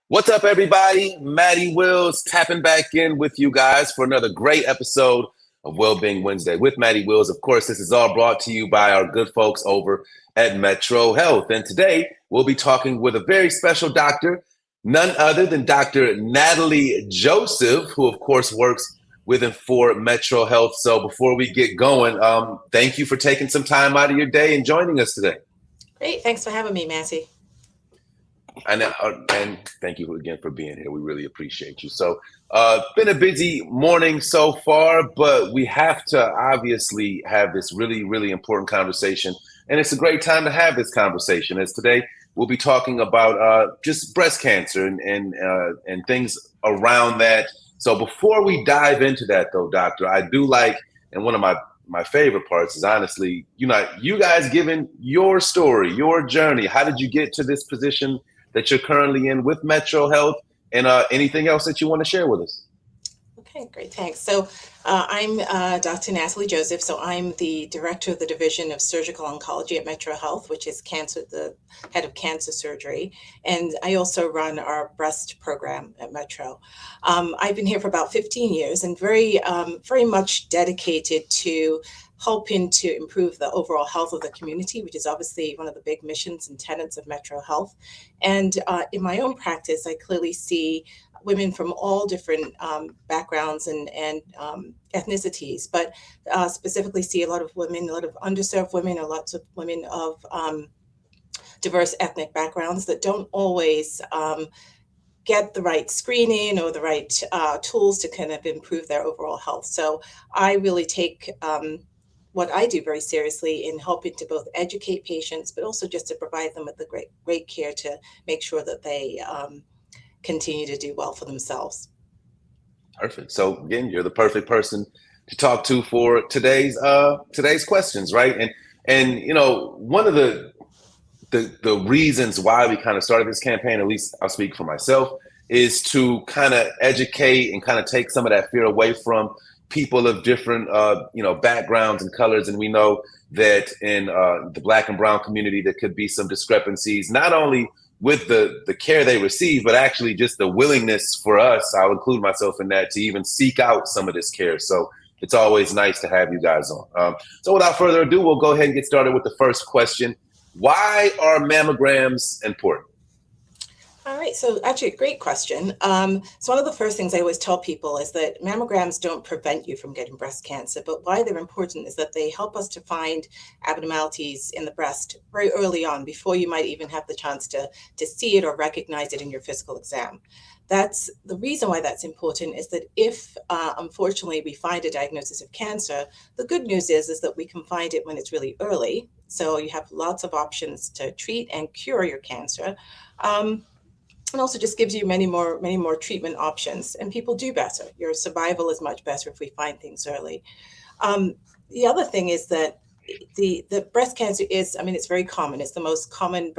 What's up, everybody? Matty Willz tapping back in with you guys for another great episode of Wellbeing Wednesday with Matty Willz. Of course, this is all brought to you by our good folks over at MetroHealth. And today we'll be talking with a very special doctor, none other than Dr. Natalie Joseph, who of course works with and for MetroHealth. So before we get going, thank you for taking some time out of your day and joining us today. Great. Thanks for having me, Matty. And thank you again for being here. We really appreciate you. So, been a busy morning so far, but we have to obviously have this really, really important conversation. And it's a great time to have this conversation, as today we'll be talking about just breast cancer and things around that. So before we dive into that, though, Doctor, I do like, and one of my favorite parts is honestly, you guys giving your story, your journey. How did you get to this position that you're currently in with MetroHealth, and anything else that you want to share with us? Okay, great. Thanks. So I'm Dr. Natalie Joseph. So I'm the director of the Division of Surgical Oncology at MetroHealth, which is the head of cancer surgery. And I also run our breast program at Metro. I've been here for about 15 years and very much dedicated to helping to improve the overall health of the community, which is obviously one of the big missions and tenets of MetroHealth. And in my own practice, I clearly see women from all different backgrounds and ethnicities, but specifically see a lot of women, a lot of underserved women, lots of women of diverse ethnic backgrounds that don't always get the right screening or the right tools to kind of improve their overall health. So I really take what I do very seriously in helping to both educate patients, but also just to provide them with the great care to make sure that they continue to do well for themselves. Perfect. So again, you're the perfect person to talk to for today's questions, right? And one of the reasons why we kind of started this campaign, at least I'll speak for myself, is to kind of educate and kind of take some of that fear away from people of different backgrounds and colors. And we know that in the Black and brown community, there could be some discrepancies, not only with the care they receive, but actually just the willingness for us, I'll include myself in that, to even seek out some of this care. So it's always nice to have you guys on. So without further ado, we'll go ahead and get started with the first question. Why are mammograms important? All right, so actually a great question. So one of the first things I always tell people is that mammograms don't prevent you from getting breast cancer, but why they're important is that they help us to find abnormalities in the breast very early on, before you might even have the chance to see it or recognize it in your physical exam. That's the reason why that's important, is that if unfortunately we find a diagnosis of cancer, the good news is that we can find it when it's really early. So you have lots of options to treat and cure your cancer. And also just gives you many more treatment options, and people do better. Your survival is much better if we find things early. The other thing is that the breast cancer is, it's very common. It's the most common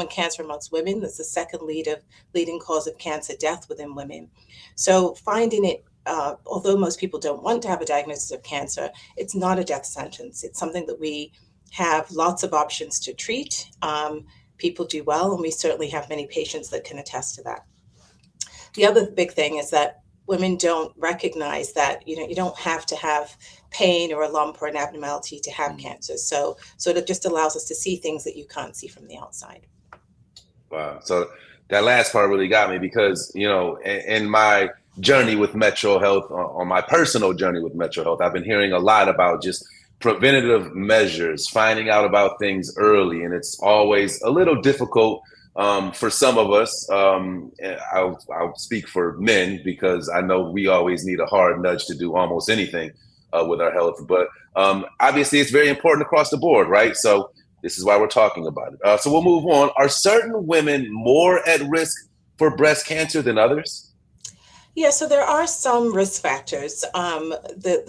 cancer amongst women. That's the second leading cause of cancer death within women. So finding it, although most people don't want to have a diagnosis of cancer, it's not a death sentence. It's something that we have lots of options to treat. People do well, and we certainly have many patients that can attest to that. The other big thing is that women don't recognize that you don't have to have pain or a lump or an abnormality to have cancer. So it just allows us to see things that you can't see from the outside. Wow. So that last part really got me, because in my journey with MetroHealth, on my personal journey with MetroHealth, I've been hearing a lot about just preventative measures, finding out about things early. And it's always a little difficult for some of us. I'll speak for men, because I know we always need a hard nudge to do almost anything with our health. But obviously, it's very important across the board, right? So this is why we're talking about it. So we'll move on. Are certain women more at risk for breast cancer than others? Yeah, so there are some risk factors. The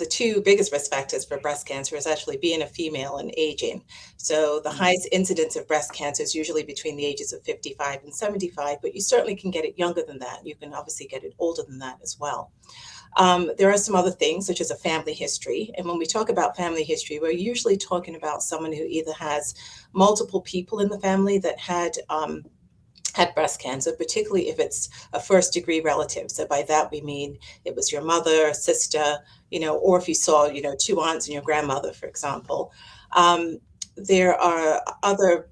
two biggest risk factors for breast cancer is actually being a female and aging. So the highest incidence of breast cancer is usually between the ages of 55 and 75, but you certainly can get it younger than that. You can obviously get it older than that as well. There are some other things, such as a family history. And when we talk about family history, we're usually talking about someone who either has multiple people in the family that had had breast cancer, particularly if it's a first degree relative. So by that we mean it was your mother, sister, or if you saw, two aunts and your grandmother, for example. There are other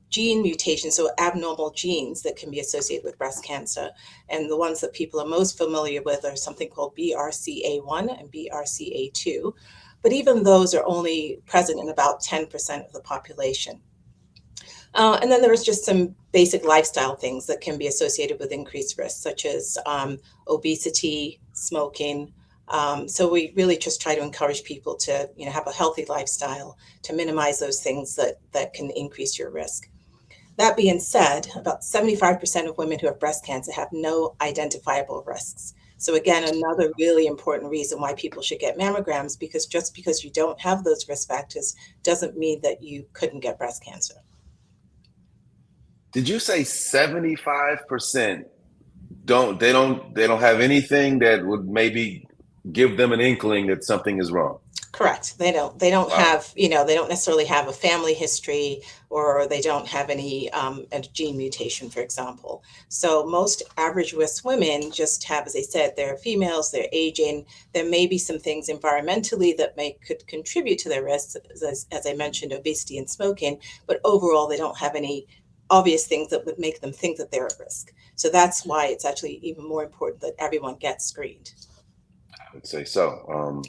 gene mutations, so abnormal genes that can be associated with breast cancer. And the ones that people are most familiar with are something called BRCA1 and BRCA2. But even those are only present in about 10% of the population. And then there's just some basic lifestyle things that can be associated with increased risk, such as obesity, smoking. So we really just try to encourage people to, have a healthy lifestyle to minimize those things that can increase your risk. That being said, about 75% of women who have breast cancer have no identifiable risks. So again, another really important reason why people should get mammograms, because just because you don't have those risk factors doesn't mean that you couldn't get breast cancer. Did you say 75% don't have anything that would maybe give them an inkling that something is wrong? Correct. They don't Wow. have, they don't necessarily have a family history, or they don't have any a gene mutation, for example. So most average risk women just have, as I said, they're females, they're aging. There may be some things environmentally that could contribute to their risk, as I mentioned, obesity and smoking, but overall they don't have any obvious things that would make them think that they're at risk. So that's why it's actually even more important that everyone gets screened. I would say so.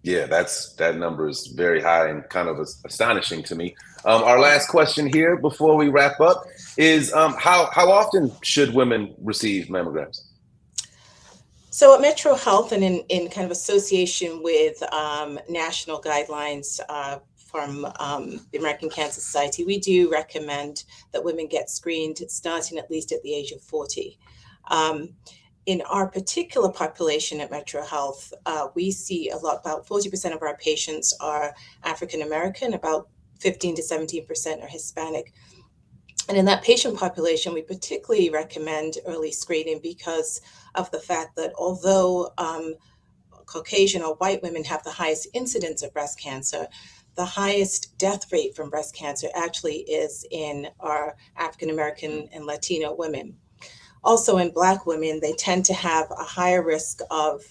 Yeah. That number is very high and kind of astonishing to me. Our last question here before we wrap up is how often should women receive mammograms? So at MetroHealth, and in kind of association with national guidelines from the American Cancer Society, we do recommend that women get screened starting at least at the age of 40. In our particular population at MetroHealth, we see about 40% of our patients are African American, about 15 to 17% are Hispanic. And in that patient population, we particularly recommend early screening because of the fact that although Caucasian or white women have the highest incidence of breast cancer, the highest death rate from breast cancer actually is in our African American and Latino women. Also in Black women, they tend to have a higher risk of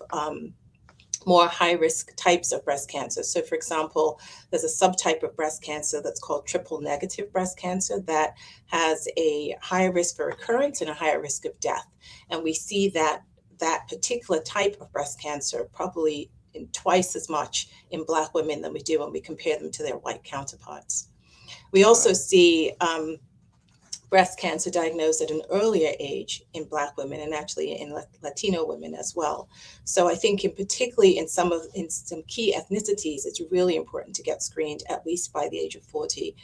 more high-risk types of breast cancer. So for example, there's a subtype of breast cancer that's called triple negative breast cancer that has a higher risk for recurrence and a higher risk of death. And we see that particular type of breast cancer probably in twice as much in Black women than we do when we compare them to their white counterparts. We also see breast cancer diagnosed at an earlier age in Black women and actually in Latino women as well. So I think particularly in some key ethnicities, it's really important to get screened at least by the age of 40.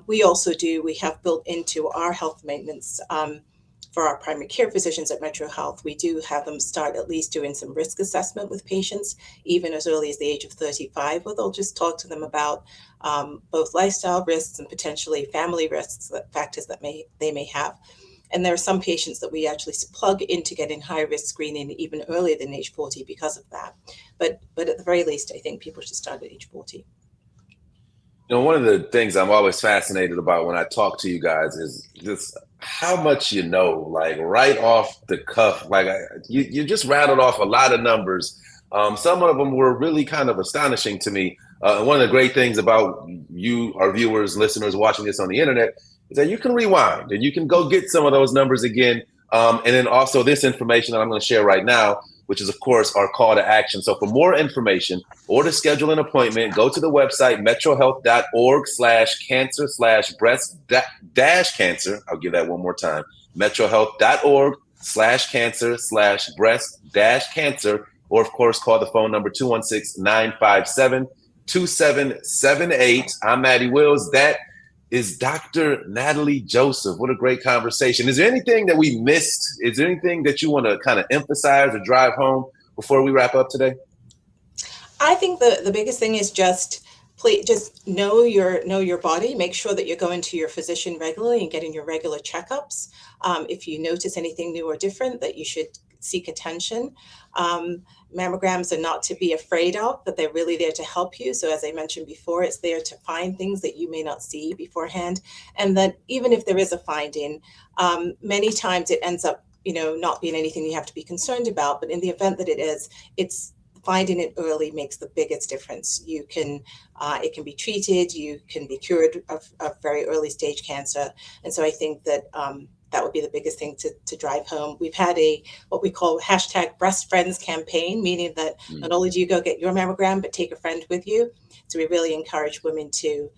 We have built into our health maintenance for our primary care physicians at MetroHealth, we do have them start at least doing some risk assessment with patients, even as early as the age of 35, where they'll just talk to them about both lifestyle risks and potentially family risks, factors that they may have. And there are some patients that we actually plug into getting high risk screening even earlier than age 40 because of that. But at the very least, I think people should start at age 40. One of the things I'm always fascinated about when I talk to you guys is just how much you know, like right off the cuff. Like you just rattled off a lot of numbers. Some of them were really kind of astonishing to me. One of the great things about you, our viewers, listeners watching this on the internet, is that you can rewind and you can go get some of those numbers again. And then also this information that I'm going to share right now, which is, of course, our call to action. So for more information or to schedule an appointment, go to the website, metrohealth.org/cancer/breast-cancer. I'll give that one more time, metrohealth.org/cancer/breast-cancer. Or, of course, call the phone number 216-957-2778. I'm Matty Willz. That is Dr. Natalie Joseph. What a great conversation. Is there anything that we missed? Is there anything that you want to kind of emphasize or drive home before we wrap up today? I think the biggest thing is just know your body. Make sure that you're going to your physician regularly and getting your regular checkups. If you notice anything new or different, that you should seek attention. Mammograms are not to be afraid of, but they're really there to help you. So as I mentioned before, it's there to find things that you may not see beforehand. And that even if there is a finding, many times it ends up, not being anything you have to be concerned about. But in the event that it is, it's finding it early makes the biggest difference. You can, it can be treated, you can be cured of very early stage cancer. And so I think that that would be the biggest thing to drive home. We've had what we call #BreastFriends campaign, meaning that not only do you go get your mammogram, but take a friend with you. So we really encourage women to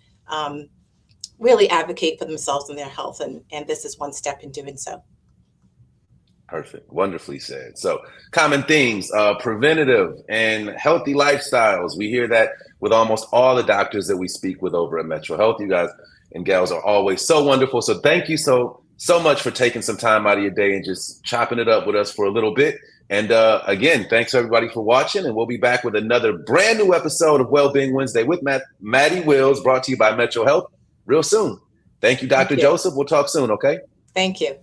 really advocate for themselves and their health. And this is one step in doing so. Perfect. Wonderfully said. So common themes, preventative and healthy lifestyles. We hear that with almost all the doctors that we speak with over at MetroHealth. You guys and gals are always so wonderful. So thank you so much for taking some time out of your day and just chopping it up with us for a little bit. And again, thanks everybody for watching. And we'll be back with another brand new episode of Wellbeing Wednesday with Matty Willz, brought to you by MetroHealth real soon. Thank you, Dr. Joseph. We'll talk soon, okay? Thank you.